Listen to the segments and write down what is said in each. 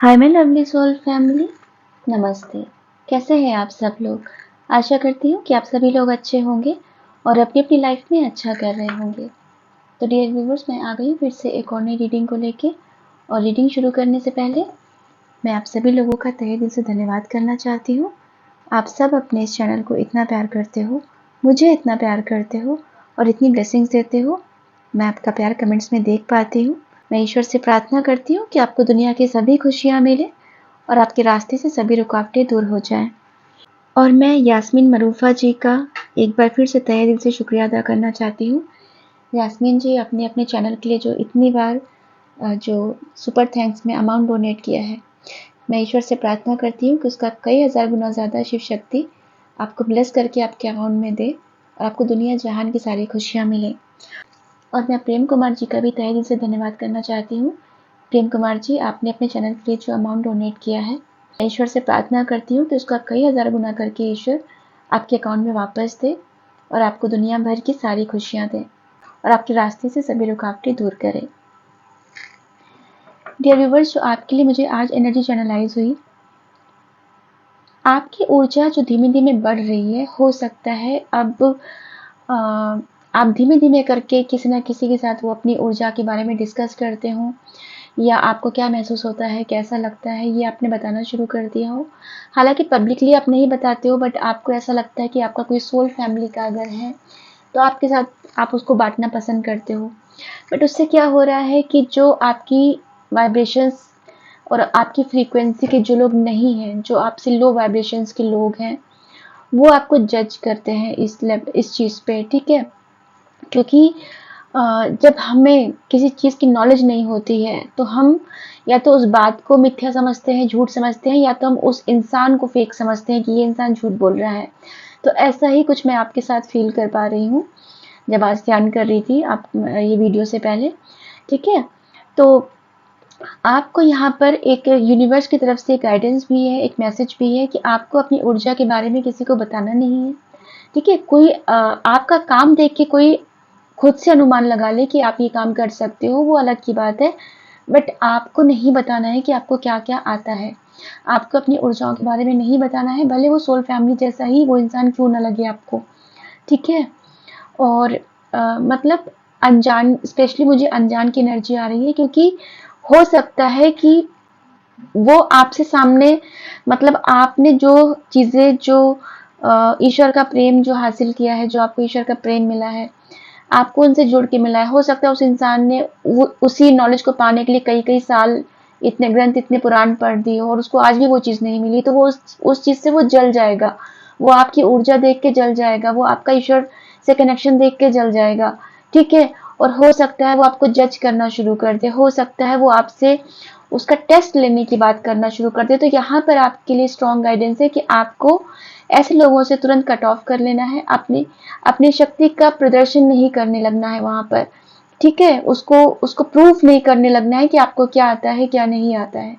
Hi my lovely soul family, नमस्ते। कैसे हैं आप सब लोग? आशा करती हूँ कि आप सभी लोग अच्छे होंगे और अपनी अपनी लाइफ में अच्छा कर रहे होंगे। तो डियर व्यूवर्स, मैं आ गई हूँ फिर से एक और नई रीडिंग को लेके। और रीडिंग शुरू करने से पहले मैं आप सभी लोगों का तहे दिल से धन्यवाद करना चाहती हूँ। आप सब अपने इस चैनल को इतना प्यार करते हो, मुझे इतना प्यार करते हो और इतनी ब्लेसिंग्स देते हो। मैं आपका प्यार कमेंट्स में देख पाती हूँ। मैं ईश्वर से प्रार्थना करती हूँ कि आपको दुनिया की सभी खुशियाँ मिले और आपके रास्ते से सभी रुकावटें दूर हो जाएं। और मैं यास्मीन मरूफा जी का एक बार फिर से तहे दिल से शुक्रिया अदा करना चाहती हूँ। यास्मीन जी अपने अपने चैनल के लिए जो इतनी बार जो सुपर थैंक्स में अमाउंट डोनेट किया है, मैं ईश्वर से प्रार्थना करती हूँ कि उसका कई हज़ार गुना ज़्यादा शिव शक्ति आपको ब्लेस करके आपके अकाउंट में दे और आपको दुनिया जहान की सारी खुशियाँ मिलें। और मैं प्रेम कुमार जी का भी तहे दिल से धन्यवाद करना चाहती हूँ। प्रेम कुमार जी, आपने अपने चैनल के लिए जो अमाउंट डोनेट किया है, मैं ईश्वर से प्रार्थना करती हूँ कि उसका कई हज़ार गुना करके ईश्वर आपके अकाउंट में वापस दे और आपको दुनिया भर की सारी खुशियाँ दे और आपके रास्ते से सभी रुकावटें दूर करे। डियर व्यूवर्स, जो आपके लिए मुझे आज एनर्जी चैनलाइज हुई, आपकी ऊर्जा जो धीमे धीमे बढ़ रही है, हो सकता है अब आप धीमे धीमे करके किसी न किसी के साथ वो अपनी ऊर्जा के बारे में डिस्कस करते हों, या आपको क्या महसूस होता है, कैसा लगता है, ये आपने बताना शुरू कर दिया हो। हालांकि पब्लिकली आप नहीं बताते हो, बट आपको ऐसा लगता है कि आपका कोई सोल फैमिली का अगर है तो आपके साथ आप उसको बांटना पसंद करते हो। बट उससे क्या हो रहा है कि जो आपकी वाइब्रेशंस और आपकी फ्रीक्वेंसी के जो लोग नहीं हैं, जो आपसे लो वाइब्रेशंस के लोग हैं, वो आपको जज करते हैं इस चीज़ पे, ठीक है? क्योंकि जब हमें किसी चीज़ की नॉलेज नहीं होती है तो हम या तो उस बात को मिथ्या समझते हैं, झूठ समझते हैं, या तो हम उस इंसान को फेक समझते हैं कि ये इंसान झूठ बोल रहा है। तो ऐसा ही कुछ मैं आपके साथ फील कर पा रही हूँ जब आज ध्यान कर रही थी आप ये वीडियो से पहले, ठीक है? तो आपको यहाँ पर एक यूनिवर्स की तरफ से गाइडेंस भी है, एक मैसेज भी है कि आपको अपनी ऊर्जा के बारे में किसी को बताना नहीं है, ठीक है? कोई आपका काम देख के कोई खुद से अनुमान लगा ले कि आप ये काम कर सकते हो, वो अलग की बात है। बट आपको नहीं बताना है कि आपको क्या-क्या आता है। आपको अपनी ऊर्जाओं के बारे में नहीं बताना है, भले वो सोल फैमिली जैसा ही वो इंसान क्यों ना लगे आपको, ठीक है? और मतलब अनजान, स्पेशली मुझे अनजान की एनर्जी आ रही है, क्योंकि हो सकता है कि वो आपसे सामने, मतलब आपने जो चीज़ें, जो ईश्वर का प्रेम जो हासिल किया है, जो आपको ईश्वर का प्रेम मिला है, आपको उनसे जुड़ के मिला है। हो सकता है उस इंसान ने उसी नॉलेज को पाने के लिए कई-कई साल इतने ग्रंथ, इतने पुराण पढ़ दिए और उसको आज भी वो चीज़ नहीं मिली, तो वो उस चीज़ से वो जल जाएगा। वो आपकी ऊर्जा देख के जल जाएगा, वो आपका ईश्वर से कनेक्शन देख के जल जाएगा, ठीक है? और हो सकता है वो आपको जज करना शुरू कर दे, हो सकता है वो आपसे उसका टेस्ट लेने की बात करना शुरू कर दे। तो यहाँ पर आपके लिए स्ट्रॉन्ग गाइडेंस है कि आपको ऐसे लोगों से तुरंत कट ऑफ कर लेना है, अपनी शक्ति का प्रदर्शन नहीं करने लगना है वहाँ पर, ठीक है? उसको उसको प्रूफ नहीं करने लगना है कि आपको क्या आता है, क्या नहीं आता है।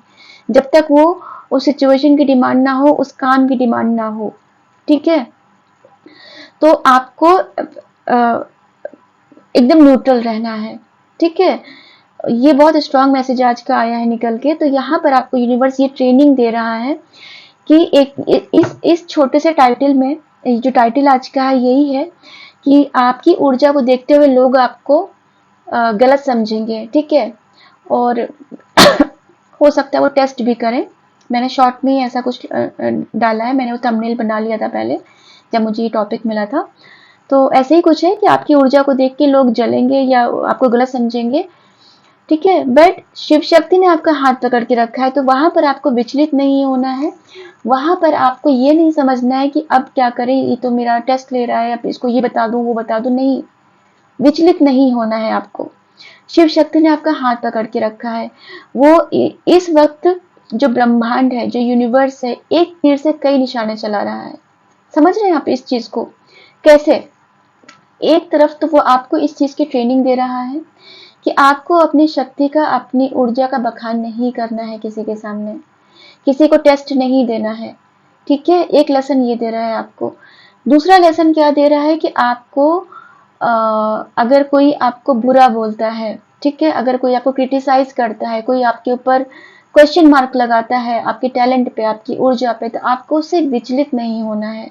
जब तक वो उस सिचुएशन की डिमांड ना हो, उस काम की डिमांड ना हो, ठीक है? तो आपको एकदम न्यूट्रल रहना है, ठीक है? ये बहुत स्ट्रॉन्ग मैसेज आज का आया है निकल के। तो यहाँ पर आपको यूनिवर्स ये ट्रेनिंग दे रहा है कि एक इस छोटे से टाइटल में, जो टाइटल आज का है यही है कि आपकी ऊर्जा को देखते हुए लोग आपको गलत समझेंगे, ठीक है? और हो सकता है वो टेस्ट भी करें। मैंने शॉर्ट में ही ऐसा कुछ डाला है, मैंने वो थंबनेल बना लिया था पहले जब मुझे ये टॉपिक मिला था। तो ऐसे ही कुछ है कि आपकी ऊर्जा को देख के लोग जलेंगे या आपको गलत समझेंगे, ठीक है? बट शिव शक्ति ने आपका हाथ पकड़ के रखा है, तो वहां पर आपको विचलित नहीं होना है। वहां पर आपको ये नहीं समझना है कि अब क्या करें, ये तो मेरा टेस्ट ले रहा है, अब इसको ये बता दूं, वो बता दूं, नहीं, विचलित नहीं होना है आपको। शिव शक्ति ने आपका हाथ पकड़ के रखा है। वो इस वक्त जो ब्रह्मांड है, जो यूनिवर्स है, एक तीर से कई निशाने चला रहा है। समझ रहे हैं आप इस चीज को? कैसे? एक तरफ तो वो आपको इस चीज की ट्रेनिंग दे रहा है कि आपको अपनी शक्ति का, अपनी ऊर्जा का बखान नहीं करना है किसी के सामने, किसी को टेस्ट नहीं देना है, ठीक है? एक लेसन ये दे रहा है आपको। दूसरा लेसन क्या दे रहा है कि आपको अगर कोई आपको बुरा बोलता है, ठीक है? अगर कोई आपको क्रिटिसाइज करता है, कोई आपके ऊपर क्वेश्चन मार्क लगाता है आपके टैलेंट पे, आपकी ऊर्जा पे, तो आपको उससे विचलित नहीं होना है।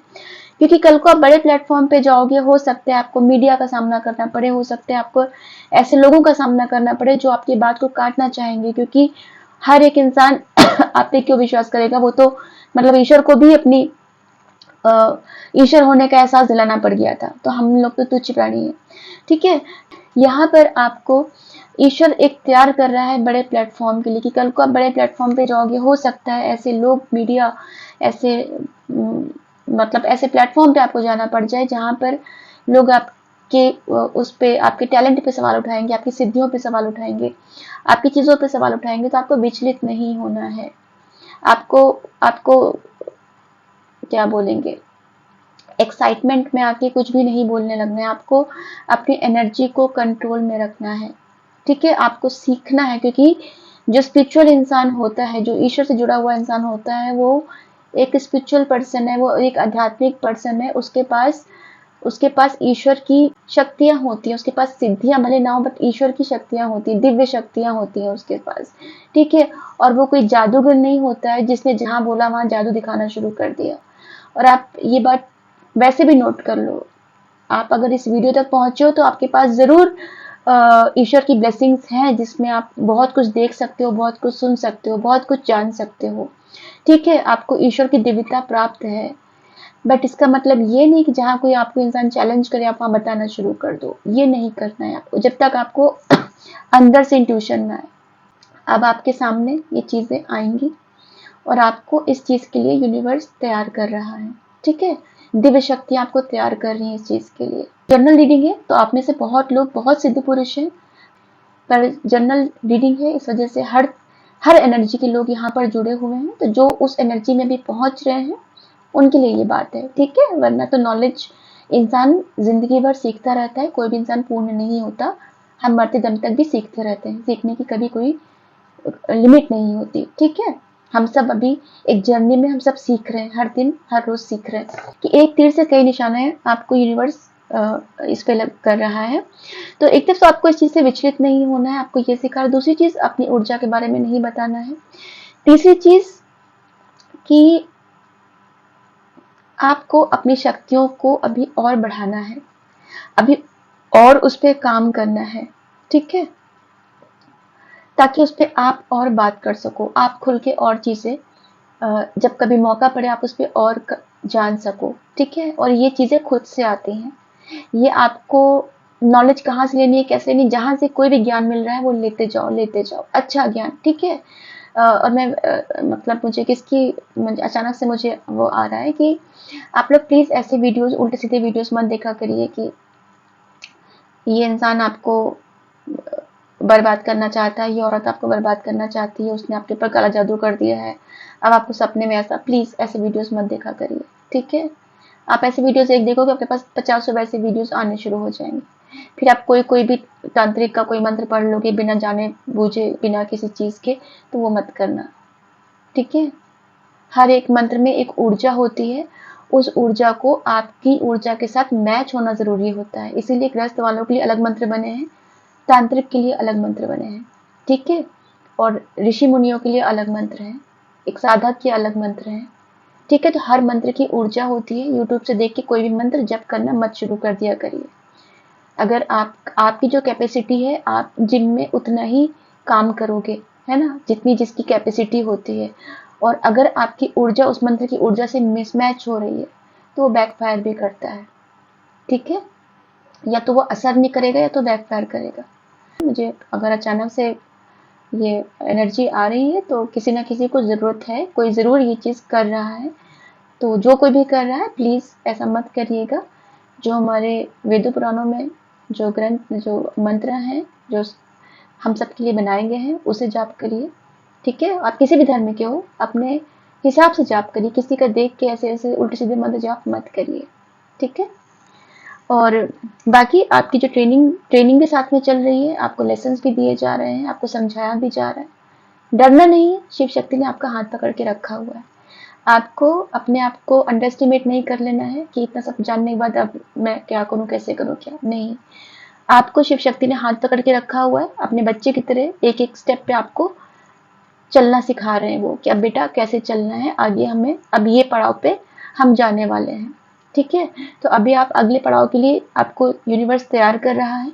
क्योंकि कल को आप बड़े प्लेटफॉर्म पे जाओगे, हो सकता है आपको मीडिया का सामना करना पड़े, हो सकता है आपको ऐसे लोगों का सामना करना पड़े जो आपकी बात को काटना चाहेंगे, क्योंकि हर एक इंसान आप पे क्यों विश्वास करेगा। वो तो मतलब ईश्वर को भी अपनी ईश्वर होने का एहसास दिलाना पड़ गया था, तो हम लोग तो तुच्छ प्राणी है। ठीक है, यहाँ पर आपको ईश्वर एक तैयार कर रहा है बड़े प्लेटफॉर्म के लिए, कि कल को आप बड़े प्लेटफॉर्म पे जाओगे, हो सकता है ऐसे लोग, मीडिया, ऐसे मतलब ऐसे प्लेटफॉर्म पे आपको जाना पड़ जाए जहाँ पर लोग आपके उस पे, आपके टैलेंट पे सवाल उठाएंगे, आपकी सिद्धियों पे सवाल उठाएंगे, आपकी चीजों पे सवाल उठाएंगे। तो आपको विचलित नहीं होना है। आपको आपको क्या बोलेंगे, एक्साइटमेंट में आके कुछ भी नहीं बोलने लगना है। आपको अपनी एनर्जी को कंट्रोल में रखना है। ठीक है, आपको सीखना है, क्योंकि जो स्पिरिचुअल इंसान होता है, जो ईश्वर से जुड़ा हुआ इंसान होता है, वो एक स्पिरिचुअल पर्सन है, वो एक आध्यात्मिक पर्सन है। उसके पास ईश्वर की शक्तियां होती हैं, उसके पास सिद्धियां भले ना हो, बट ईश्वर की शक्तियां होती हैं, दिव्य शक्तियां होती हैं उसके पास। ठीक है, और वो कोई जादूगर नहीं होता है जिसने जहां बोला वहां जादू दिखाना शुरू कर दिया। और आप ये बात वैसे भी नोट कर लो, आप अगर इस वीडियो तक पहुंचे हो तो आपके पास जरूर ईश्वर की ब्लेसिंग्स हैं, जिसमें आप बहुत कुछ देख सकते हो, बहुत कुछ सुन सकते हो, बहुत कुछ जान सकते हो। ठीक है, आपको ईश्वर की दिव्यता प्राप्त है, बट इसका मतलब ये नहीं कि जहां कोई आपको इंसान चैलेंज करे आप वहां बताना शुरू कर दो। ये नहीं करना है आपको, जब तक आपको अंदर से इंट्यूशन ना आए। अब आपके सामने ये चीजें आएंगी और आपको इस चीज के लिए यूनिवर्स तैयार कर रहा है। ठीक है, दिव्य शक्तियां आपको तैयार कर रही है इस चीज के लिए। जनरल रीडिंग है तो आप में से बहुत लोग बहुत सिद्ध पुरुष हैं, पर जनरल रीडिंग है, इस वजह से हर एनर्जी के लोग यहाँ पर जुड़े हुए हैं। तो जो उस एनर्जी में भी पहुंच रहे हैं उनके लिए ये बात है। ठीक है, वरना तो नॉलेज इंसान जिंदगी भर सीखता रहता है, कोई भी इंसान पूर्ण नहीं होता। हम मरते दम तक भी सीखते रहते हैं, सीखने की कभी कोई लिमिट नहीं होती। ठीक है, हम सब अभी एक जर्नी में, हम सब सीख रहे हैं, हर दिन हर रोज सीख रहे हैं कि एक तीर से कई निशाने आपको यूनिवर्स इस पे कर रहा है। तो एक तरफ तो आपको इस चीज से विचलित नहीं होना है, आपको ये सिखा। दूसरी चीज, अपनी ऊर्जा के बारे में नहीं बताना है। तीसरी चीज कि आपको अपनी शक्तियों को अभी और बढ़ाना है, अभी और उस पर काम करना है। ठीक है, ताकि उस पर आप और बात कर सको, आप खुल के और चीजें जब कभी मौका पड़े आप उस पर और जान सको। ठीक है, और ये चीजें खुद से आती हैं। ये आपको नॉलेज कहाँ से लेनी है, कैसे लेनी, जहां से कोई भी ज्ञान मिल रहा है वो लेते जाओ, लेते जाओ, अच्छा ज्ञान। ठीक है, और मैं मतलब मुझे अचानक से मुझे वो आ रहा है कि आप लोग प्लीज ऐसे वीडियोस, उल्टे सीधे वीडियोस मत देखा करिए कि ये इंसान आपको बर्बाद करना चाहता है, ये औरत आपको बर्बाद करना चाहती है, उसने आपके ऊपर काला जादू कर दिया है, अब आपको सपने में ऐसा। प्लीज ऐसे वीडियोस मत देखा करिए। ठीक है, आप ऐसे वीडियोस एक देखोगे आपके पास 50 वैसे वीडियोस आने शुरू हो जाएंगे। फिर आप कोई भी तांत्रिक का कोई मंत्र पढ़ लोगे बिना जाने बूझे, बिना किसी चीज के, तो वो मत करना। ठीक है, हर एक मंत्र में एक ऊर्जा होती है, उस ऊर्जा को आपकी ऊर्जा के साथ मैच होना जरूरी होता है। इसीलिए गृहस्थ वालों के लिए अलग मंत्र बने हैं, तांत्रिक के लिए अलग मंत्र बने हैं। ठीक है, और ऋषि मुनियों के लिए अलग मंत्र हैं, एक साधक के अलग मंत्र हैं। ठीक है, तो हर मंत्र की ऊर्जा होती है। यूट्यूब से देख के कोई भी मंत्र जप करना मत शुरू कर दिया करिए। अगर आपकी जो कैपेसिटी है, आप जिम में उतना ही काम करोगे, है ना, जितनी जिसकी कैपेसिटी होती है। और अगर आपकी ऊर्जा उस मंत्र की ऊर्जा से मिसमैच हो रही है तो वो बैकफायर भी करता है। ठीक है, या तो वो असर नहीं करेगा या तो बैकफायर करेगा। मुझे अगर अचानक से ये एनर्जी आ रही है तो किसी ना किसी को जरूरत है, कोई जरूर ये चीज कर रहा है। तो जो कोई भी कर रहा है प्लीज ऐसा मत करिएगा। जो हमारे वेदों पुराणों में जो ग्रंथ, जो मंत्र हैं, जो हम सबके लिए बनाए गए हैं, उसे जाप करिए। ठीक है, आप किसी भी धर्म के हो, अपने हिसाब से जाप करिए, किसी का देख के ऐसे ऐसे उल्टे सीधे मंत्र जाप मत करिए। ठीक है, और बाकी आपकी जो ट्रेनिंग भी साथ में चल रही है, आपको लेसन्स भी दिए जा रहे हैं, आपको समझाया भी जा रहा है। डरना नहीं है, शिव शक्ति ने आपका हाथ पकड़ के रखा हुआ है। आपको अपने आप को अंडर एस्टिमेट नहीं कर लेना है कि इतना सब जानने के बाद अब मैं क्या करूं, कैसे करूं, क्या नहीं। आपको शिव शक्ति ने हाथ पकड़ के रखा हुआ है, अपने बच्चे की तरह एक एक स्टेप पे आपको चलना सिखा रहे हैं वो, कि अब बेटा कैसे चलना है, आगे हमें अब ये पड़ाव पे हम जाने वाले हैं। ठीक है, तो अभी आप अगले पड़ाव के लिए आपको यूनिवर्स तैयार कर रहा है,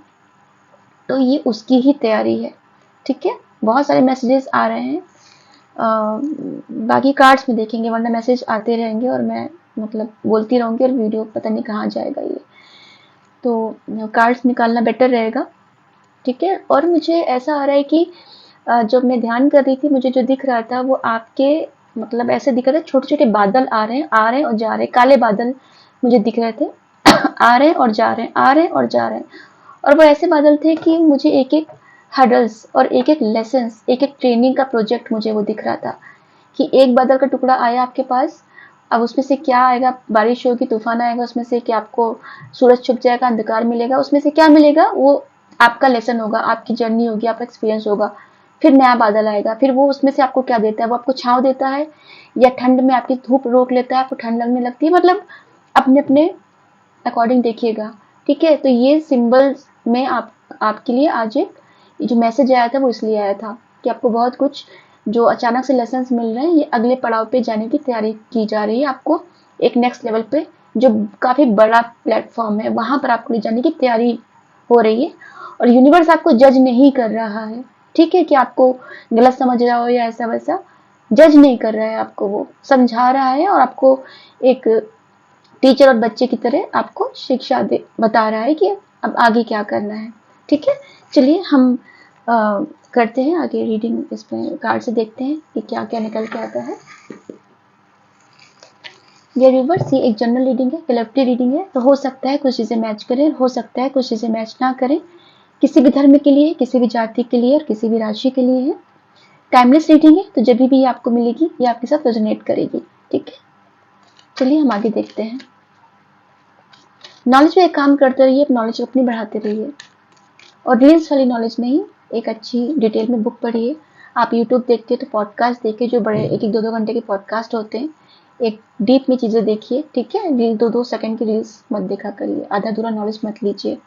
तो ये उसकी ही तैयारी है। ठीक है, बहुत सारे मैसेजेस आ रहे हैं, बाकी कार्ड्स में देखेंगे, वरना मैसेज आते रहेंगे और मैं मतलब बोलती रहूंगी और वीडियो पता नहीं कहाँ जाएगा ये, तो कार्ड्स निकालना बेटर रहेगा। ठीक है, और मुझे ऐसा आ रहा है कि जब मैं ध्यान कर रही थी, मुझे जो दिख रहा था वो आपके मतलब ऐसे दिख रहा था, छोटे छोटे बादल आ रहे हैं और जा रहे हैं, काले बादल मुझे दिख रहे थे आ रहे हैं और जा रहे हैं, आ रहे हैं और जा रहे हैं। और वो ऐसे बादल थे कि मुझे एक एक हडल्स और एक एक लेसन्स, एक एक ट्रेनिंग का प्रोजेक्ट मुझे वो दिख रहा था, कि एक बादल का टुकड़ा आया आपके पास, अब उसमें से क्या आएगा, बारिश होगी, तूफान आएगा उसमें से, कि आपको सूरज छुप जाएगा, अंधकार मिलेगा, उसमें से क्या मिलेगा, वो आपका लेसन होगा, आपकी जर्नी होगी, आपका एक्सपीरियंस होगा। फिर नया बादल आएगा, फिर वो उसमें से आपको क्या देता है, वो आपको छांव देता है, या ठंड में आपकी धूप रोक लेता है, आपको ठंड लगने लगती है, मतलब अपने अपने अकॉर्डिंग देखिएगा। ठीक है, तो ये सिंबल्स में आपके लिए आज एक जो मैसेज आया था वो इसलिए आया था कि आपको बहुत कुछ जो अचानक से लेसन्स मिल रहे हैं, ये अगले पड़ाव पे जाने की तैयारी की जा रही है, आपको एक नेक्स्ट लेवल पे जो काफी बड़ा प्लेटफॉर्म है वहां पर आपको ले जाने की तैयारी हो रही है। और यूनिवर्स आपको जज नहीं कर रहा है, ठीक है, कि आपको गलत समझ रहा हो या ऐसा वैसा, जज नहीं कर रहा है आपको, वो समझा रहा है और आपको एक टीचर और बच्चे की तरह आपको शिक्षा दे बता रहा है कि अब आगे क्या करना है। ठीक है, चलिए हम करते हैं आगे रीडिंग, इसमें कार्ड से देखते हैं कि क्या क्या निकल के आता है। ये रिवर्स, ये एक जनरल रीडिंग है, कलेक्टिव रीडिंग है, तो हो सकता है कुछ चीजें मैच करें, हो सकता है कुछ चीजें मैच ना करें, किसी भी धर्म के लिए, किसी भी जाति के लिए और किसी भी राशि के लिए है। टाइमलेस रीडिंग है, तो जब भी ये आपको मिलेगी ये आपके साथ रेजोनेट करेगी। ठीक है, चलिए हम आगे देखते हैं। नॉलेज में एक काम करते रहिए, नॉलेज अपनी बढ़ाते रहिए, और रील्स वाली नॉलेज नहीं, एक अच्छी डिटेल में बुक पढ़िए। आप यूट्यूब देखते हो तो पॉडकास्ट देखिए, जो बड़े एक एक दो दो घंटे के पॉडकास्ट होते हैं, एक डीप में चीजें देखिए। ठीक है, रील दो दो सेकंड की रील्स मत देखा करिए, आधा अधूरा नॉलेज मत लीजिए।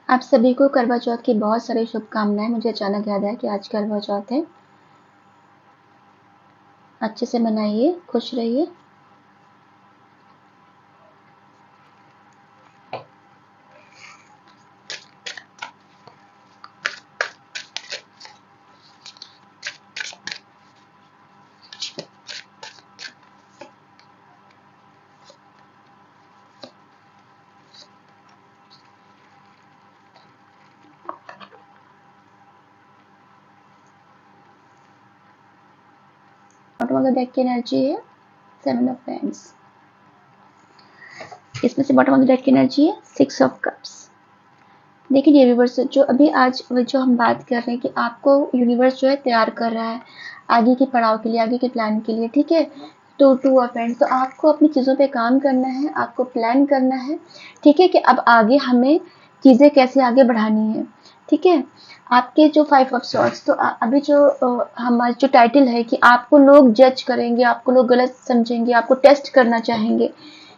आप सभी को करवा चौथ की बहुत सारी शुभकामनाएं। मुझे अचानक याद आया कि आज करवा चौथ है, अच्छे से मनाइए, खुश रहिए। बॉटम ऑफ द डेक की एनर्जी है 7 ऑफ पेंस, इसमें से बॉटम ऑफ द डेक की एनर्जी है 6 ऑफ कप्स। देखिए ये व्यूवर्स, जो अभी आज जो हम बात कर रहे हैं कि आपको यूनिवर्स जो है तैयार कर रहा है आगे के पड़ाव के लिए, आगे के प्लान के लिए। ठीक है, तो 2 ऑफ पेंस, तो आपको अपनी चीज़ों पे काम करना है, आपको प्लान करना है। ठीक है, कि अब आगे हमें चीज़ें कैसे आगे बढ़ानी है। ठीक है, आपके जो 5 ऑफ सॉर्ट्स, तो अभी जो हमारा जो टाइटल है कि आपको लोग जज करेंगे, आपको लोग गलत समझेंगे, आपको टेस्ट करना चाहेंगे।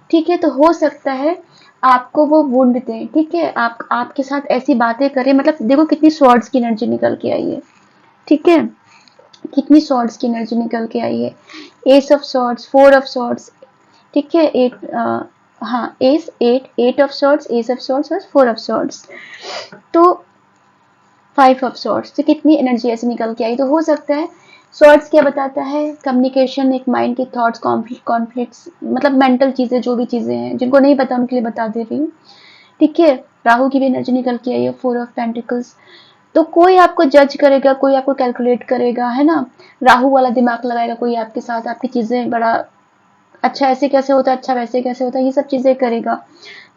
ठीक है, तो हो सकता है आपको वो वुंड दें। ठीक है, आप आपके साथ ऐसी बातें करें, मतलब देखो कितनी स्वॉर्ड्स की एनर्जी निकल के आई है। ठीक है, कितनी स्वॉर्ड्स की एनर्जी निकल के आई है, S of swords, 4 of swords. ठीक है, हाँ, S 8, 8 of swords, S of swords और 4 ऑफ स्वॉर्ड्स, तो 5 ऑफ स्वॉर्ड्स, तो कितनी एनर्जी ऐसे निकल के आई। तो हो सकता है स्वॉर्ड्स क्या बताता है, कम्युनिकेशन, एक माइंड के थॉट्स, कॉन्फ्लिक्ट्स, मतलब मेंटल चीजें, जो भी चीजें हैं जिनको नहीं पता उनके लिए बता दे रही हूँ। ठीक है, राहु की भी एनर्जी निकल के आई है 4 ऑफ पेंटिकल्स, तो कोई आपको जज करेगा, कोई आपको कैलकुलेट करेगा, है ना, राहु वाला दिमाग लगाएगा कोई आपके साथ, आपकी चीजें बड़ा अच्छा ऐसे कैसे होता है, अच्छा वैसे कैसे होता है, ये सब चीजें करेगा।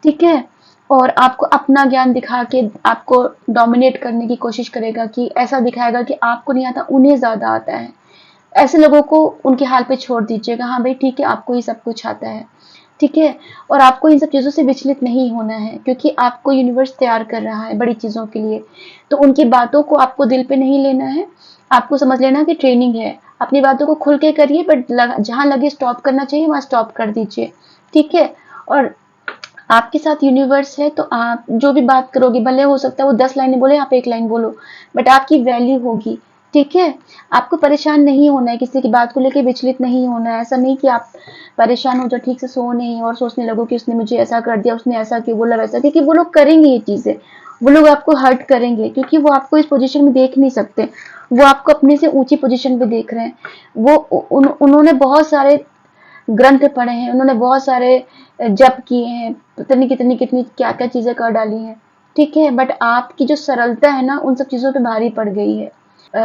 ठीक है, और आपको अपना ज्ञान दिखा के आपको डोमिनेट करने की कोशिश करेगा, कि ऐसा दिखाएगा कि आपको नहीं आता, उन्हें ज्यादा आता है। ऐसे लोगों को उनके हाल पे छोड़ दीजिएगा, हाँ भाई ठीक है, आपको ही सब कुछ आता है। ठीक है? और आपको इन सब चीज़ों से विचलित नहीं होना है, क्योंकि आपको यूनिवर्स तैयार कर रहा है बड़ी चीज़ों के लिए। तो उनकी बातों को आपको दिल पे नहीं लेना है, आपको समझ लेना कि ट्रेनिंग है। अपनी बातों को खुल के करिए, बट जहाँ लगे स्टॉप करना चाहिए वहाँ स्टॉप कर दीजिए, ठीक है? और आपके साथ यूनिवर्स है, तो आप जो भी बात करोगे, भले हो सकता है वो 10 लाइनें बोले, आप 1 लाइन बोलो, बट आपकी वैल्यू होगी, ठीक है? आपको परेशान नहीं होना है, किसी की बात को लेके विचलित नहीं होना है। ऐसा नहीं कि आप परेशान हो जाओ, ठीक से सो नहीं और सोचने लगो कि उसने मुझे ऐसा कर दिया, उसने ऐसा क्यों बोला, वैसा, क्योंकि वो लोग करेंगे ये चीज़ें। वो लोग आपको हर्ट करेंगे, क्योंकि वो आपको इस पोज़ीशन में देख नहीं सकते। वो आपको अपने से ऊँची पोज़ीशन पे देख रहे हैं। वो उन्होंने बहुत सारे ग्रंथ पढ़े हैं, उन्होंने बहुत सारे जप किए हैं, पता नहीं कितनी कितनी क्या क्या चीजें कर डाली हैं, ठीक है? बट आपकी जो सरलता है ना, उन सब चीजों पे भारी पड़ गई है।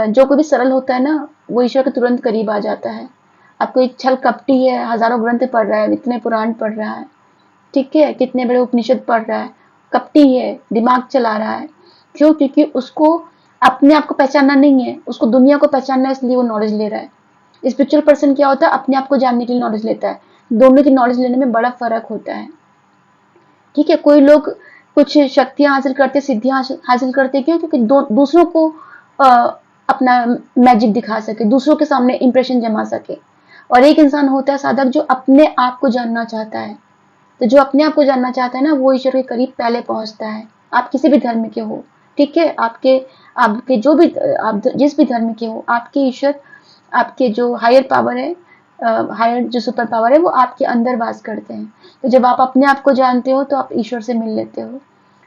जो कोई भी सरल होता है ना, वो ईश्वर के तुरंत करीब आ जाता है। अब कोई छल कपटी है, हजारों ग्रंथ पढ़ रहा है, इतने पुराण पढ़ रहा है, ठीक है, कितने बड़े उपनिषद पढ़ रहा है, कपटी है, दिमाग चला रहा है। क्यों? क्योंकि उसको अपने आप को पहचानना नहीं है, उसको दुनिया को पहचानना है, इसलिए वो नॉलेज ले रहा है। स्पिरिचुअल पर्सन क्या होता है? अपने आप को जानने के लिए नॉलेज लेता है। दोनों की नॉलेज लेने में बड़ा फर्क होता है, ठीक है? कोई लोग कुछ शक्तियां हासिल करते, सिद्धियां हासिल करते, क्यों? क्योंकि दूसरों को आ, अपना मैजिक दिखा सके, दूसरों के सामने इंप्रेशन जमा सके। और एक इंसान होता है साधक, जो अपने आप को जानना चाहता है। तो जो अपने आप को जानना चाहता है ना, वो ईश्वर के करीब पहले पहुंचता है। आप किसी भी धर्म के हो, ठीक है? आपके आपके जो भी आप जिस भी धर्म के हो, आपके ईश्वर, आपके जो हायर पावर है, हायर जो सुपर पावर है, वो आपके अंदर वास करते हैं। तो जब आप अपने आप को जानते हो, तो आप ईश्वर से मिल लेते हो,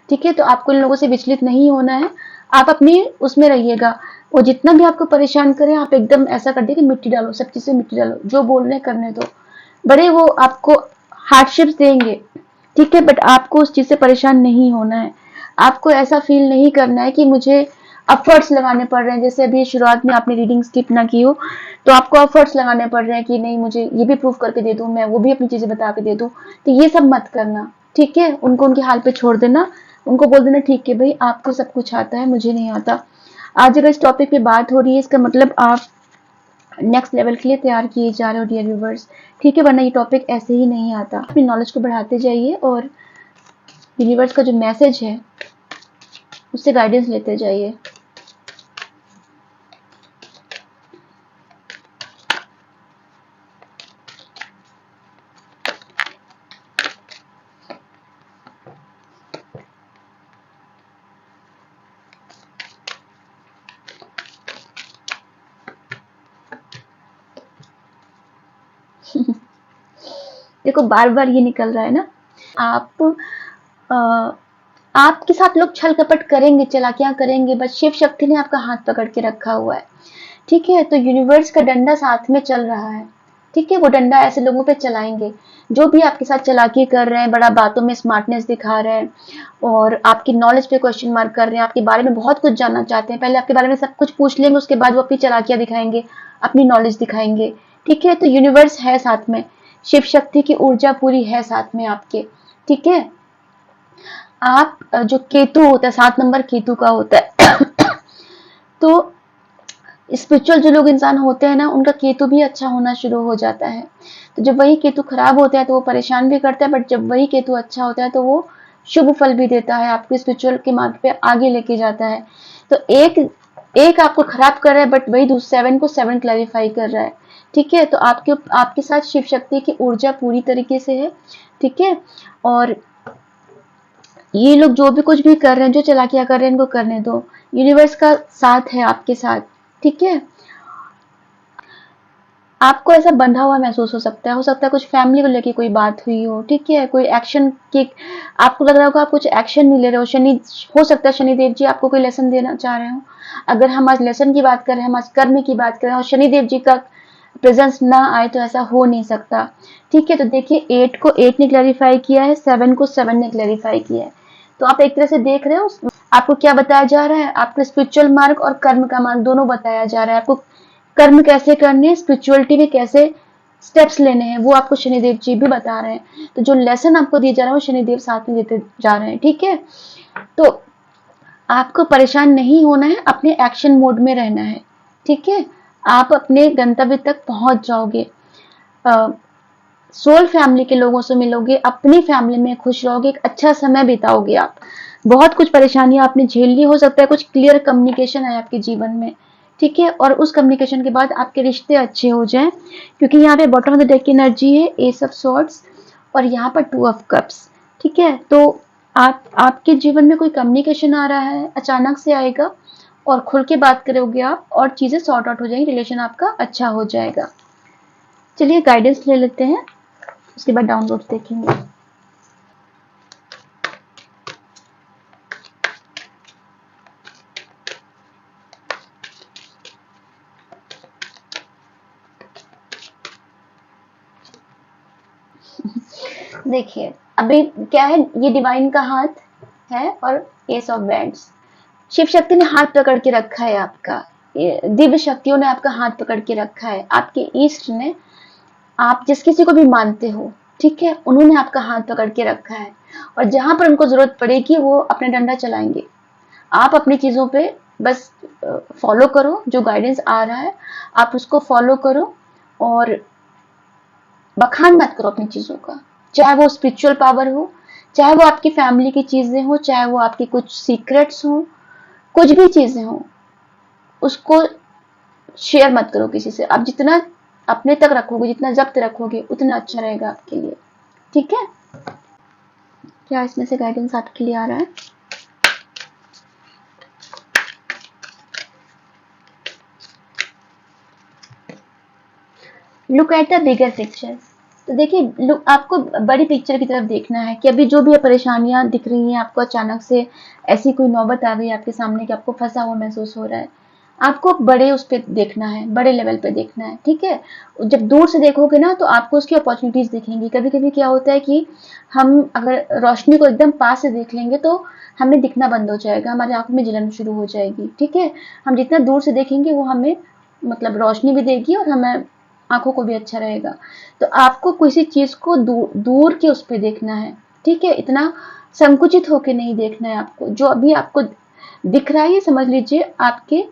ठीक है? तो आपको इन लोगों से विचलित नहीं होना है। आप अपनी उसमें रहिएगा। वो जितना भी आपको परेशान करे, आप एकदम ऐसा कर दिए कि मिट्टी डालो, सब चीज़ से मिट्टी डालो, जो बोलने हैं करने दो। बड़े वो आपको हार्डशिप्स देंगे, ठीक है? बट आपको उस चीज़ से परेशान नहीं होना है। आपको ऐसा फील नहीं करना है कि मुझे एफर्ट्स लगाने पड़ रहे हैं। जैसे अभी शुरुआत में आपने रीडिंग स्किप ना की हो, तो आपको एफर्ट्स लगाने पड़ रहे हैं कि नहीं, मुझे ये भी प्रूव करके दे दूँ, मैं वो भी अपनी चीज़ें बता के दे दूँ। तो ये सब मत करना, ठीक है? उनको उनके हाल पे छोड़ देना। उनको बोल देना, ठीक है भाई, आपको सब कुछ आता है, मुझे नहीं आता। आज अगर इस टॉपिक पे बात हो रही है, इसका मतलब आप नेक्स्ट लेवल के लिए तैयार किए जा रहे हो डियर व्यूवर्स, ठीक है? वरना ये टॉपिक ऐसे ही नहीं आता। अपनी नॉलेज को बढ़ाते जाइए और यूनिवर्स का जो मैसेज है, उससे गाइडेंस लेते जाइए। देखो, बार बार ये निकल रहा है ना, आप आ, आपके साथ लोग छल कपट करेंगे, चालाकियां करेंगे, बस शिव शक्ति ने आपका हाथ पकड़ के रखा हुआ है, ठीक है? तो यूनिवर्स का डंडा साथ में चल रहा है, ठीक है? वो डंडा ऐसे लोगों पे चलाएंगे जो भी आपके साथ चालाकी कर रहे हैं, बड़ा बातों में स्मार्टनेस दिखा रहे हैं और आपकी नॉलेज पे क्वेश्चन मार्क कर रहे हैं, आपके बारे में बहुत कुछ जानना चाहते हैं। पहले आपके बारे में सब कुछ पूछ लेंगे, उसके बाद वो अपनी चालाकियां दिखाएंगे, अपनी नॉलेज दिखाएंगे, ठीक है? तो यूनिवर्स है साथ में, शिव शक्ति की ऊर्जा पूरी है साथ में आपके, ठीक है? आप जो केतु होता है, 7 नंबर केतु का होता है तो स्पिरिचुअल जो लोग इंसान होते हैं ना, उनका केतु भी अच्छा होना शुरू हो जाता है। तो जब वही केतु खराब होता है तो वो परेशान भी करता है, बट जब वही केतु अच्छा होता है तो वो शुभ फल भी देता है, आपको स्पिरिचुअल के मार्ग पे आगे लेके जाता है। तो एक एक आपको खराब कर रहा है, बट वही 7 को 7 क्लैरिफाई कर रहा है, ठीक है? तो आपके आपके साथ शिव शक्ति की ऊर्जा पूरी तरीके से है, ठीक है? और ये लोग जो भी कुछ भी कर रहे हैं, जो चालाकियां कर रहे हैं, इनको करने दो। यूनिवर्स का साथ है आपके साथ, ठीक है? आपको ऐसा बंधा हुआ महसूस हो सकता है कुछ फैमिली को लेके कोई बात हुई हो, ठीक है? कोई एक्शन की आपको लग रहा होगा, आप कुछ एक्शन नहीं ले रहे हो। शनि, हो सकता है शनिदेव जी आपको कोई लेसन देना चाह रहे हो। अगर हम आज लेसन की बात करें, हम आज कर्म की बात करें और शनिदेव जी का प्रेजेंस ना आए, तो ऐसा हो नहीं सकता, ठीक है? तो देखिए, 8 को 8 ने क्लैरिफाई किया है, 7 को 7 ने क्लैरिफाई किया है। तो आप एक तरह से देख रहे हो, आपको क्या बताया जा रहा है? आपको स्पिरिचुअल मार्ग और कर्म का मार्ग दोनों बताया जा रहा है। आपको कर्म कैसे करने हैं, स्पिरिचुअलिटी में कैसे स्टेप्स लेने हैं, वो आपको शनिदेव जी भी बता रहे हैं। तो जो लेसन आपको दिया जा रहा है, वो शनिदेव साथ में देते जा रहे हैं, ठीक है? तो आपको परेशान नहीं होना है, अपने एक्शन मोड में रहना है, ठीक है? आप अपने गंतव्य तक पहुंच जाओगे। सोल फैमिली के लोगों से मिलोगे, अपनी फैमिली में खुश रहोगे, एक अच्छा समय बिताओगे आप। बहुत कुछ परेशानियां आपने झेल ली, हो सकता है कुछ क्लियर कम्युनिकेशन है आपके जीवन में, ठीक है, और उस कम्युनिकेशन के बाद आपके रिश्ते अच्छे हो जाएं, क्योंकि यहाँ पे बॉटम ऑफ द डेक की एनर्जी है एस ऑफ सॉर्ड्स और यहाँ पर टू ऑफ कप्स, ठीक है। तो आपके जीवन में कोई कम्युनिकेशन आ रहा है, अचानक से आएगा और खुल के बात करोगे आप और चीजें सॉर्ट आउट हो जाएंगी, रिलेशन आपका अच्छा हो जाएगा। चलिए गाइडेंस ले लेते हैं, उसके बाद डाउनलोड देखेंगे। देखिए अभी क्या है, ये डिवाइन का हाथ है और S of bands, Shiv Shakti ने हाथ पकड़ के रखा है आपका, दिव्य शक्तियों ने आपका हाथ पकड़ के रखा है, आपके ईस्ट ने, आप जिस किसी को भी मानते हो, ठीक है, उन्होंने आपका हाथ पकड़ के रखा है और जहां पर उनको जरूरत पड़ेगी वो अपने डंडा चलाएंगे। आप अपनी चीजों पे बस फॉलो करो, जो गाइडेंस आ रहा है आप उसको फॉलो करो और बखान मत करो अपनी चीजों का, चाहे वो स्पिरिचुअल पावर हो, चाहे वो आपकी फैमिली की चीजें हो, चाहे वो आपकी कुछ सीक्रेट्स हो, कुछ भी चीजें हो, उसको शेयर मत करो किसी से। आप जितना अपने तक रखोगे, जितना जब्त रखोगे, उतना अच्छा रहेगा आपके लिए, ठीक है। क्या इसमें से गाइडेंस आपके लिए आ रहा है? Look at the bigger picture. तो देखिए आपको बड़ी पिक्चर की तरफ देखना है कि अभी जो भी परेशानियां दिख रही हैं आपको, अचानक से ऐसी कोई नौबत आ गई आपके सामने कि आपको फंसा हुआ महसूस हो रहा है, आपको बड़े उस पर देखना है, बड़े लेवल पे देखना है, ठीक है। जब दूर से देखोगे ना तो आपको उसकी अपॉर्चुनिटीज दिखेंगी। कभी कभी क्या होता है कि हम अगर रोशनी को एकदम पास से देख लेंगे तो हमें दिखना बंद हो जाएगा, हमारी आंखों में जलन शुरू हो जाएगी, ठीक है। हम जितना दूर से देखेंगे वो हमें मतलब रोशनी भी देगी और हमें आंखों को भी अच्छा रहेगा। तो आपको किसी चीज को दूर के उस पर देखना है, ठीक है, इतना संकुचित होके नहीं देखना है आपको। जो अभी आपको दिख रहा है ये समझ लीजिए आपके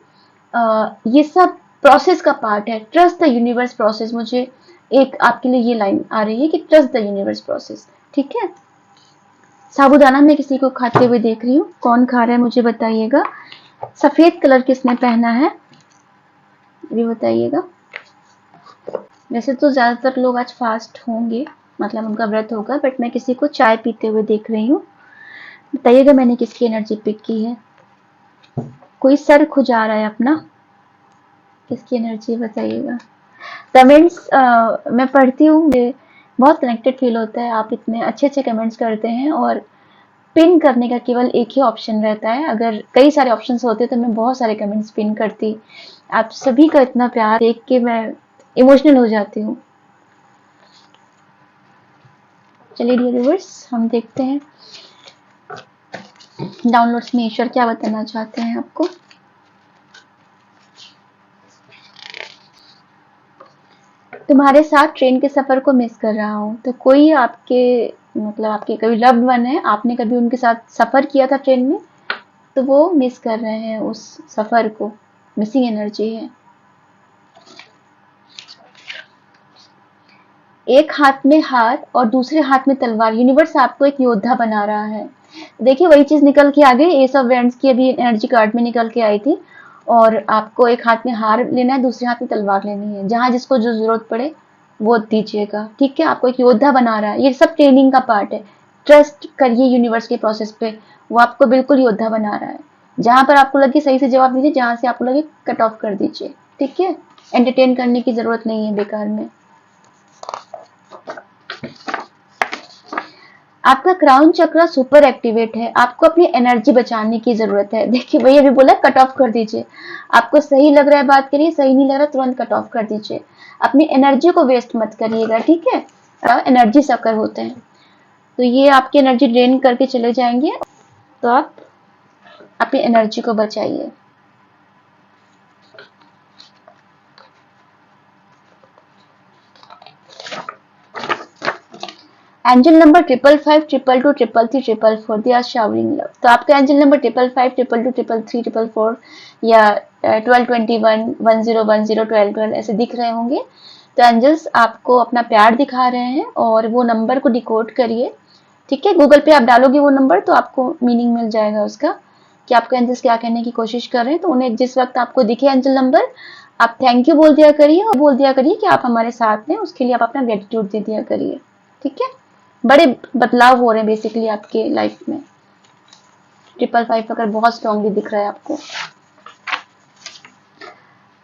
ये सब प्रोसेस का पार्ट है। ट्रस्ट द यूनिवर्स प्रोसेस, मुझे एक आपके लिए ये लाइन आ रही है कि ट्रस्ट द यूनिवर्स प्रोसेस, ठीक है। साबूदाना मैं किसी को खाते हुए देख रही हूँ, कौन खा रहा है मुझे बताइएगा। सफेद कलर किसने पहना है ये बताइएगा। वैसे तो ज्यादातर लोग आज फास्ट होंगे, मतलब उनका व्रत होगा, बट मैं किसी को चाय पीते हुए देख रही हूँ। बताइएगा मैंने किसकी एनर्जी पिक की है। कोई सर खुजा रहा है अपना, किसकी एनर्जी बताइएगा। कमेंट्स मैं पढ़ती हूँ, मुझे बहुत कनेक्टेड फील होता है, आप इतने अच्छे अच्छे कमेंट्स करते हैं और पिन करने का केवल एक ही ऑप्शन रहता है। अगर कई सारे ऑप्शंस होते तो मैं बहुत सारे कमेंट्स पिन करती। आप सभी का इतना प्यार देख के मैं इमोशनल हो जाती हूँ। चलिए डियर व्यूअर्स हम देखते हैं डाउनलोड्स में ईश्वर क्या बताना चाहते हैं आपको। तुम्हारे साथ ट्रेन के सफर को मिस कर रहा हूँ। तो कोई आपके मतलब आपके कभी लव्ड वन है, आपने कभी उनके साथ सफर किया था ट्रेन में, तो वो मिस कर रहे हैं उस सफर को, मिसिंग एनर्जी है। एक हाथ में हार और दूसरे हाथ में तलवार, यूनिवर्स आपको एक योद्धा बना रहा है। देखिए वही चीज निकल के आ गई, एस ऑफ वैंड्स की अभी एनर्जी कार्ड में निकल के आई थी। और आपको एक हाथ में हार लेना है, दूसरे हाथ में तलवार लेनी है, जहां जिसको जो जरूरत पड़े वो दीजिएगा, ठीक है। आपको एक योद्धा बना रहा है, ये सब ट्रेनिंग का पार्ट है। ट्रस्ट करिए यूनिवर्स के प्रोसेस पे, वो आपको बिल्कुल योद्धा बना रहा है। जहां पर आपको लगे सही से जवाब दीजिए, जहां से आपको लगे कट ऑफ कर दीजिए, ठीक है। एंटरटेन करने की जरूरत नहीं है बेकार में। आपका क्राउन चक्र सुपर एक्टिवेट है, आपको अपनी एनर्जी बचाने की जरूरत है। देखिए वही अभी बोला कट ऑफ कर दीजिए, आपको सही लग रहा है बात करिए, सही नहीं लग रहा तुरंत कट ऑफ कर दीजिए। अपनी एनर्जी को वेस्ट मत करिएगा, ठीक है। एनर्जी सकर होते हैं तो ये आपकी एनर्जी ड्रेन करके चले जाएंगे, तो आप अपनी एनर्जी को बचाइए। Angel number 555 222 333 444, they are showering love. तो आपका एंजल नंबर 555 222 333 444 या 1221 1010 1212 ऐसे दिख रहे होंगे। तो एंजल्स आपको अपना प्यार दिखा रहे हैं और वो नंबर को डिकोड करिए, ठीक है। गूगल पे आप डालोगे वो नंबर तो आपको मीनिंग मिल जाएगा उसका कि आपको एंजल्स क्या कहने की कोशिश कर रहे हैं। तो उन्हें जिस वक्त आपको दिखे एंजल नंबर, आप थैंक यू बोल दिया करिए और बोल दिया करिए कि आप हमारे साथ हैं, उसके लिए आप अपना ग्रेटिट्यूड दे दिया करिए, ठीक है। बड़े बदलाव हो रहे हैं बेसिकली आपके लाइफ में। 555 अगर बहुत स्ट्रांगली दिख रहा है आपको।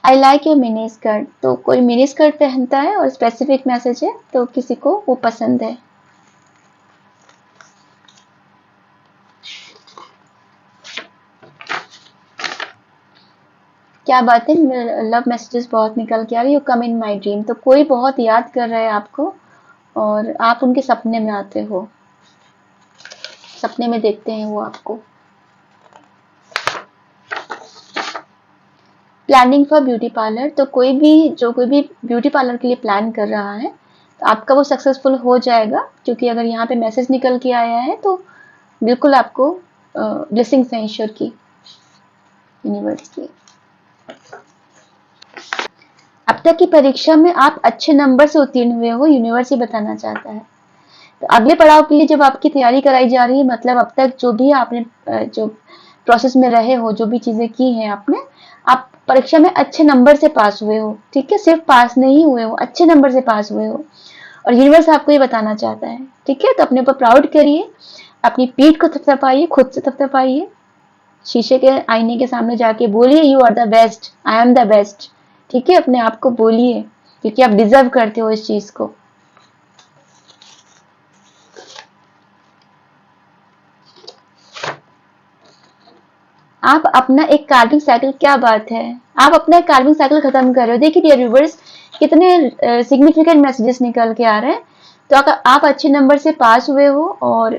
I like your mini skirt, तो कोई मिनी स्कर्ट पहनता है और स्पेसिफिक मैसेज है तो किसी को वो पसंद है। क्या बात है, लव मैसेजेस बहुत निकल के आ रही। You come in my dream, तो कोई बहुत याद कर रहा है आपको और आप उनके सपने में आते हो, सपने में देखते हैं वो आपको। प्लानिंग फॉर ब्यूटी पार्लर, तो कोई भी ब्यूटी पार्लर के लिए प्लान कर रहा है तो आपका वो सक्सेसफुल हो जाएगा, क्योंकि अगर यहाँ पे मैसेज निकल के आया है तो बिल्कुल आपको ब्लेसिंग्स हैं ईश्वर की, यूनिवर्स की। अब तक की परीक्षा में आप अच्छे नंबर से उत्तीर्ण हुए हो, यूनिवर्स ये बताना चाहता है। तो अगले पड़ाव के लिए जब आपकी तैयारी कराई जा रही है, मतलब अब तक जो भी आपने जो प्रोसेस में रहे हो, जो भी चीजें की हैं आपने, आप परीक्षा में अच्छे नंबर से पास हुए हो, ठीक है। सिर्फ पास नहीं हुए हो, अच्छे नंबर से पास हुए हो और यूनिवर्स आपको ये बताना चाहता है, ठीक है। तो अपने ऊपर प्राउड करिए, अपनी पीठ को थपथपाइए, खुद से थपथपाइए, शीशे के आईने के सामने जाके बोलिए you are the best, I am the best, ठीक है। अपने आप को बोलिए क्योंकि आप डिजर्व करते हो इस चीज को। आप अपना एक कार्मिक साइकिल, क्या बात है, आप अपना एक कार्मिक साइकिल खत्म कर रहे हो। देखिए डियर व्यूअर्स, कितने सिग्निफिकेंट मैसेजेस निकल के आ रहे हैं। तो अगर आप अच्छे नंबर से पास हुए हो और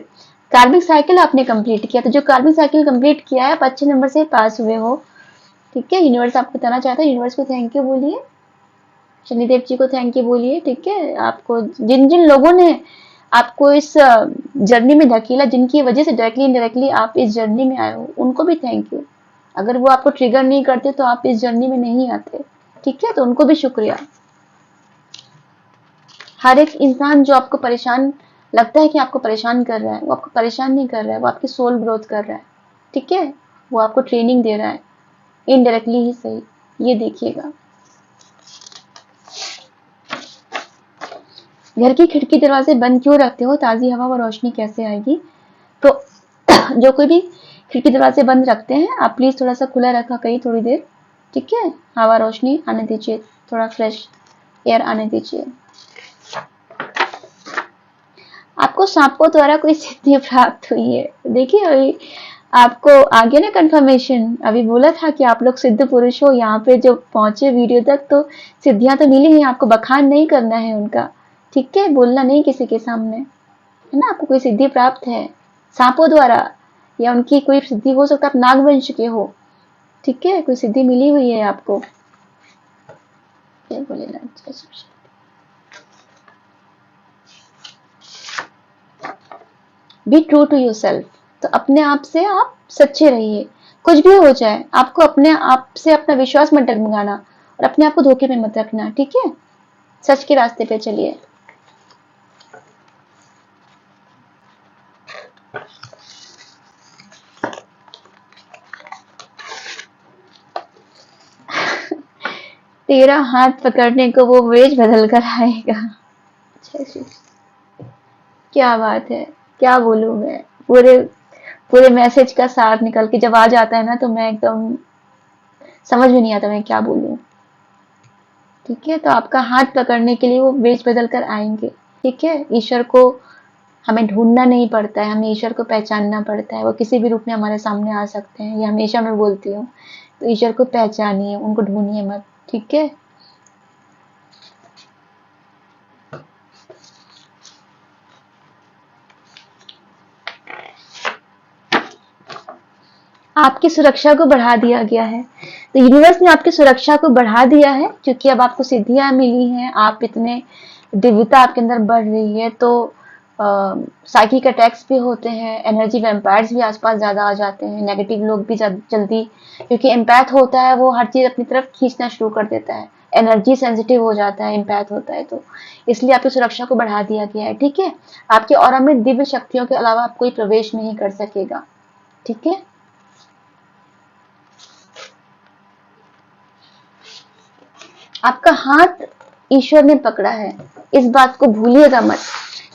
कार्मिक साइकिल आपने कंप्लीट किया, तो जो कार्मिक साइकिल कंप्लीट किया है, आप अच्छे नंबर से पास हुए हो, ठीक है। यूनिवर्स आपको बताना चाहता है, यूनिवर्स को थैंक यू बोलिए, शनिदेव जी को थैंक यू बोलिए, ठीक है। आपको जिन जिन लोगों ने आपको इस जर्नी में धकेला, जिनकी वजह से डायरेक्टली इनडायरेक्टली आप इस जर्नी में आए हो, उनको भी थैंक यू। अगर वो आपको ट्रिगर नहीं करते तो आप इस जर्नी में नहीं आते, ठीक है। तो उनको भी शुक्रिया। हर एक इंसान जो आपको परेशान लगता है कि आपको परेशान कर रहा है, वो आपको परेशान नहीं कर रहा है, वो आपकी सोल ग्रोथ कर रहा है, ठीक है। वो आपको ट्रेनिंग दे रहा है, इनडायरेक्टली ही सही, ये देखिएगा। घर की खिड़की दरवाजे बंद क्यों रखते हो, ताजी हवा व रोशनी कैसे आएगी। तो जो कोई भी खिड़की दरवाजे बंद रखते हैं, आप प्लीज थोड़ा सा खुला रखा करिए थोड़ी देर, ठीक है। हवा रोशनी आने दीजिए, थोड़ा फ्रेश एयर आने दीजिए। आपको सांपों द्वारा कोई सिद्धि प्राप्त हुई है। देखिए अभी आपको आगे ना कंफर्मेशन, अभी बोला था कि आप लोग सिद्ध पुरुष हो, यहाँ पे जो पहुंचे वीडियो तक तो सिद्धियां तो मिली हैं आपको, बखान नहीं करना है उनका, ठीक है। बोलना नहीं किसी के सामने, है ना। आपको कोई सिद्धि प्राप्त है सांपों द्वारा, या उनकी कोई सिद्धि हो सकता है, आप नागवंश के हो, ठीक है। कोई सिद्धि मिली हुई है आपको, बोले ना। Be true to yourself, तो अपने आप से आप सच्चे रहिए, कुछ भी हो जाए आपको अपने आप से अपना विश्वास मत डगमगाना और अपने आप को धोखे में मत रखना, ठीक है। सच के रास्ते पे चलिए। तेरा हाथ पकड़ने को वो वेज बदल कर आएगा। क्या बात है, क्या बोलूं मैं। पूरे पूरे मैसेज का सार निकल के जब आ जाता है ना, तो मैं एकदम समझ में नहीं आता मैं क्या बोलूं, ठीक है। तो आपका हाथ पकड़ने के लिए वो वेश बदल कर आएंगे, ठीक है। ईश्वर को हमें ढूंढना नहीं पड़ता है, हमें ईश्वर को पहचानना पड़ता है। वो किसी भी रूप में हमारे सामने आ सकते हैं, ये हमेशा मैं बोलती हूँ। तो ईश्वर को पहचानिए, उनको ढूंढिए मत, ठीक है। आपकी सुरक्षा को बढ़ा दिया गया है, तो यूनिवर्स ने आपकी सुरक्षा को बढ़ा दिया है, क्योंकि अब आपको सिद्धियां मिली हैं, आप इतने दिव्यता आपके अंदर बढ़ रही है। तो साइकिक अटैक्स भी होते हैं, एनर्जी वैम्पायर्स भी आसपास ज्यादा आ जाते हैं, नेगेटिव लोग भी जल्दी, क्योंकि एम्पैथ होता है वो हर चीज अपनी तरफ खींचना शुरू कर देता है, एनर्जी सेंसिटिव हो जाता है, इम्पैक्ट होता है, तो इसलिए आपकी सुरक्षा को बढ़ा दिया गया है। ठीक है, आपके ऑरा में दिव्य शक्तियों के अलावा कोई प्रवेश नहीं कर सकेगा। ठीक है, आपका हाथ ईश्वर ने पकड़ा है, इस बात को भूलिएगा मत।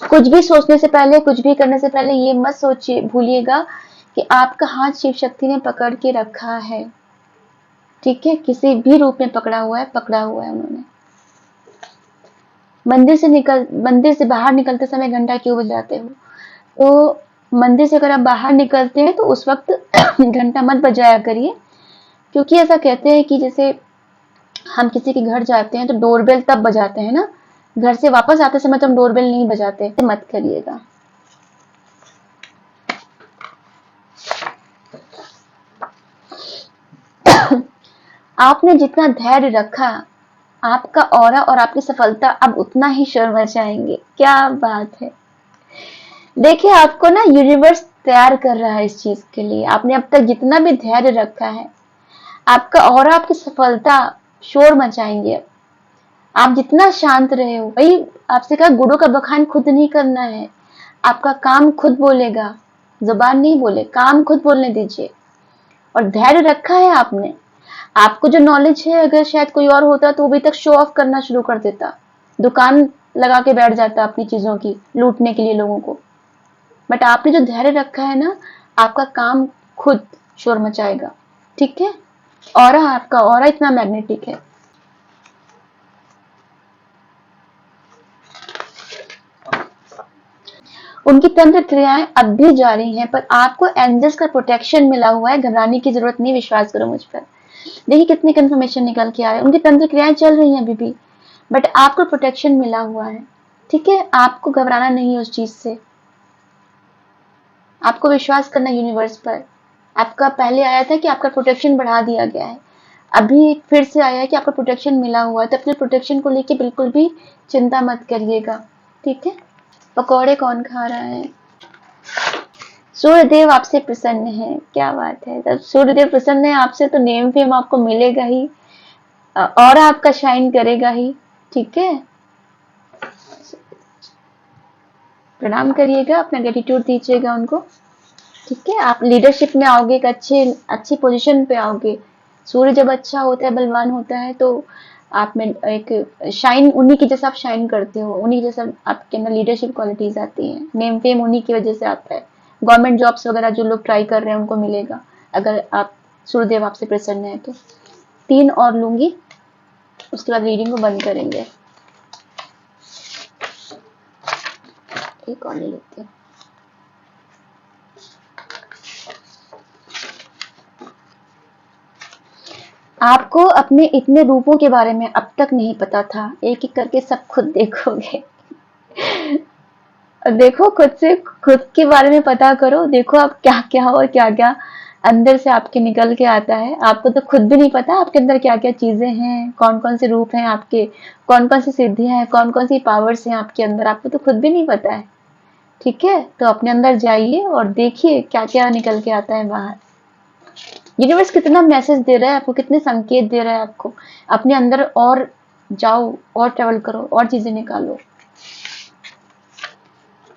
कुछ भी सोचने से पहले, कुछ भी करने से पहले ये मत सोचिए, भूलिएगा कि आपका हाथ शिव शक्ति ने पकड़ के रखा है। ठीक है, किसी भी रूप में पकड़ा हुआ है उन्होंने। मंदिर से बाहर निकलते समय घंटा क्यों बजाते हो? तो मंदिर से अगर आप बाहर निकलते हैं तो उस वक्त घंटा मत बजाया करिए, क्योंकि ऐसा कहते हैं कि जैसे हम किसी के घर जाते हैं तो डोरबेल तब बजाते हैं ना, घर से वापस आते समय तो हम डोरबेल नहीं बजाते, मत करिएगा। आपने जितना धैर्य रखा, आपका ऑरा और आपकी सफलता अब उतना ही शर्मा जाएंगे। क्या बात है! देखिए, आपको ना यूनिवर्स तैयार कर रहा है इस चीज के लिए। आपने अब तक जितना भी धैर्य रखा है, आपका ऑरा, आपकी सफलता शोर मचाएंगे। आप जितना शांत रहे हो, भाई आपसे कहा गुरु का बखान खुद नहीं करना है, आपका काम खुद बोलेगा, जुबान नहीं बोले, काम खुद बोलने दीजिए। और धैर्य रखा है आपने। आपको जो नॉलेज है, अगर शायद कोई और होता तो वो भी तक शो ऑफ करना शुरू कर देता, दुकान लगा के बैठ जाता अपनी चीजों की, लूटने के लिए लोगों को। बट आपने जो धैर्य रखा है ना, आपका काम खुद शोर मचाएगा। ठीक है, ऑरा, आपका ऑरा इतना मैग्नेटिक है। उनकी तंत्र क्रियाएं अब भी जारी हैं, पर आपको एंजल्स का प्रोटेक्शन मिला हुआ है, घबराने की जरूरत नहीं, विश्वास करो मुझ पर। देखिए कितनी कंफर्मेशन निकल के आ रही है। उनकी तंत्र क्रियाएं चल रही हैं अभी भी, बट आपको प्रोटेक्शन मिला हुआ है। ठीक है, आपको घबराना नहीं है उस चीज से, आपको विश्वास करना यूनिवर्स पर। आपका पहले आया था कि आपका प्रोटेक्शन बढ़ा दिया गया है, अभी फिर से आया है कि आपका प्रोटेक्शन मिला हुआ है, तो अपने प्रोटेक्शन को लेके बिल्कुल भी चिंता मत करिएगा। ठीक है, पकौड़े कौन खा रहा है? सूर्यदेव आपसे प्रसन्न है। क्या बात है! जब सूर्यदेव प्रसन्न है आपसे तो नेम फेम आपको मिलेगा ही, और आपका शाइन करेगा ही। ठीक है, प्रणाम करिएगा, अपना ग्रेटिट्यूड दीजिएगा उनको। ठीक है, आप लीडरशिप में आओगे, एक अच्छी पोजीशन पे आओगे। सूर्य जब अच्छा होता है, बलवान होता है, तो आप में एक शाइन, उन्हीं की जैसा आप शाइन करते हो, उन्हीं जैसा आपके अंदर लीडरशिप क्वालिटीज आती हैं। नेम फेम उन्हीं की वजह से आता है। गवर्नमेंट जॉब्स वगैरह जो लोग ट्राई कर रहे हैं उनको मिलेगा, अगर आप सूर्यदेव आपसे प्रसन्न है तो। 3 और लूंगी, उसके बाद रीडिंग को बंद करेंगे। एक और ले लेते हैं। आपको अपने इतने रूपों के बारे में अब तक नहीं पता था, एक एक करके सब खुद देखोगे। देखो, खुद से खुद के बारे में पता करो, देखो आप क्या क्या और क्या क्या अंदर से आपके निकल के आता है। आपको तो खुद भी नहीं पता आपके अंदर क्या क्या चीजें हैं, कौन कौन से रूप हैं आपके, कौन कौन सी सिद्धियां हैं, कौन कौन सी पावर्स हैं आपके अंदर, आपको तो खुद भी नहीं पता है। ठीक है, तो अपने अंदर जाइए और देखिए क्या क्या निकल के आता है बाहर। यूनिवर्स कितना मैसेज दे रहा है आपको, कितने संकेत दे रहा है आपको। अपने अंदर और जाओ, और ट्रेवल करो, और चीजें निकालो।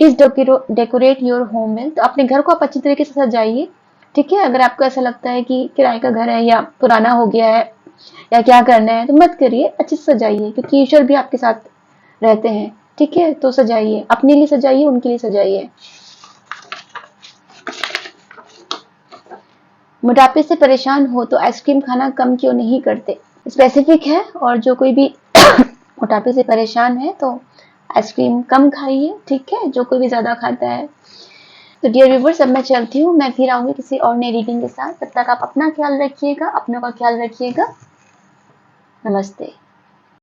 इस डेकोरेट योर होम वेल, तो अपने घर को आप अच्छी तरीके से सजाइए। ठीक है, अगर आपको ऐसा लगता है कि किराए का घर है या पुराना हो गया है या क्या करना है, तो मत करिए, अच्छे से सजाइए, क्योंकि ईश्वर भी आपके साथ रहते हैं। ठीक है, तो सजाइए, अपने लिए सजाइए, उनके लिए सजाइए। मोटापे से परेशान हो तो आइसक्रीम खाना कम क्यों नहीं करते? स्पेसिफिक है, और जो कोई भी मोटापे से परेशान है तो आइसक्रीम कम खाइए। ठीक है, जो कोई भी ज्यादा खाता है। तो डियर व्यूवर्स, अब मैं चलती हूँ, मैं फिर आऊंगी किसी और नई रीडिंग के साथ। तब तक आप अपना ख्याल रखिएगा, अपनों का ख्याल रखिएगा। नमस्ते।